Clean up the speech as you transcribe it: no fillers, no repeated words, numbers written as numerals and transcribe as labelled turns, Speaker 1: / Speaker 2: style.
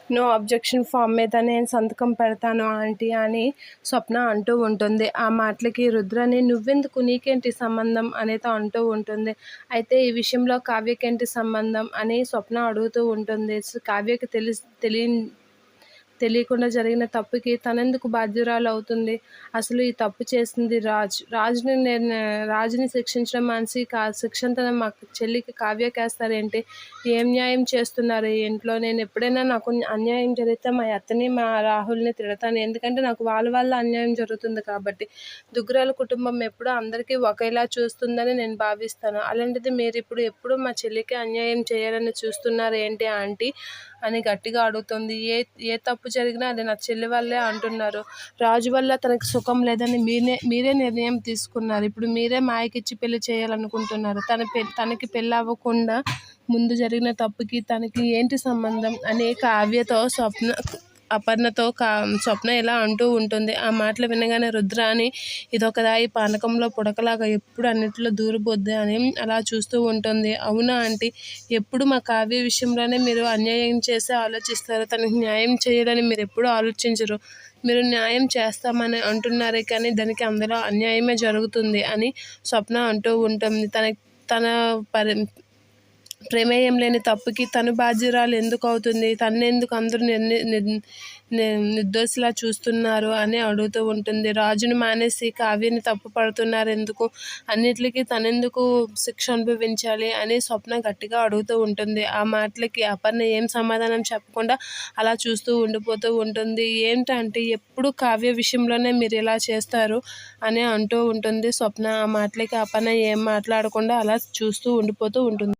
Speaker 1: No objection form మీద నేను సంతకం పెడతాను ఆంటీ అని స్వప్న అంటూ ఉంటుంది. ఆ మాటలకి రుద్రని నువ్వెందుకు, నీకేంటి సంబంధం అనేది అంటూ ఉంటుంది. అయితే ఈ విషయంలో కావ్యకేంటి సంబంధం అని స్వప్న అడుగుతూ ఉంటుంది. కావ్యకి తెలియకుండా జరిగిన తప్పుకి తనెందుకు బాధ్యురాలు అవుతుంది? అసలు ఈ తప్పు చేసింది రాజుని శిక్షించడం మానేసి శిక్ష అంతా మా చెల్లికి కావ్యకేస్తారేంటి? ఏం న్యాయం చేస్తున్నారు ఈ ఇంట్లో? నేను ఎప్పుడైనా నాకు అన్యాయం జరిగితే మా అత్తని, మా రాహుల్ని తిడతాను. ఎందుకంటే నాకు వాళ్ళ వల్ల అన్యాయం జరుగుతుంది కాబట్టి. దుగ్గరాల కుటుంబం ఎప్పుడూ అందరికీ ఒకేలా చూస్తుందని నేను భావిస్తాను. అలాంటిది మీరు ఇప్పుడు ఎప్పుడు మా చెల్లికి అన్యాయం చేయాలని చూస్తున్నారు ఏంటి ఆంటీ అని గట్టిగా అడుగుతుంది. ఏ తప్పు జరిగినా అది నా చెల్లి వల్లే అంటున్నారు. రాజు వల్ల తనకి సుఖం లేదని మీరే నిర్ణయం తీసుకున్నారు. ఇప్పుడు మీరే మాయకిచ్చి పెళ్లి చేయాలనుకుంటున్నారు. తనకి పెళ్ళి అవ్వకుండా ముందు జరిగిన తప్పుకి తనకి ఏంటి సంబంధం అని కావ్యతో అపర్ణతో స్వప్న ఇలా అంటూ ఉంటుంది. ఆ మాటలు వినగానే రుద్రాని ఇదొక రాయి పానకంలో పుడకలాగా ఎప్పుడు అన్నింటిలో దూరిపోద్ది అని అలా చూస్తూ ఉంటుంది. అవునా ఆంటీ, ఎప్పుడు మా కావ్య విషయంలోనే మీరు అన్యాయం చేసి ఆలోచిస్తారు. తనకి న్యాయం చేయాలని మీరు ఎప్పుడూ ఆలోచించరు. మీరు న్యాయం చేస్తామని అంటున్నారే కానీ దానికి అందులో అన్యాయమే జరుగుతుంది అని స్వప్న అంటూ ఉంటుంది. తన ప్రమేయం లేని తప్పుకి తను బాధ్యురాలు ఎందుకు అవుతుంది? తనెందుకు అందరూ నిర్దోషిలా చూస్తున్నారు అని అడుగుతూ ఉంటుంది. రాజుని మానేసి కావ్యని తప్పు పడుతున్నారు ఎందుకు? అన్నిటికీ తనెందుకు శిక్ష అనుభవించాలి అని స్వప్న గట్టిగా అడుగుతూ ఉంటుంది. ఆ మాటలకి అపర్ణ ఏం సమాధానం చెప్పకుండా అలా చూస్తూ ఉండిపోతూ ఉంటుంది. ఏంటంటే ఎప్పుడు కావ్య విషయంలోనే మీరు ఇలా చేస్తారు అని అంటూ ఉంటుంది స్వప్న. ఆ మాటలకి అపర్ణ ఏం మాట్లాడకుండా అలా చూస్తూ ఉండిపోతూ ఉంటుంది.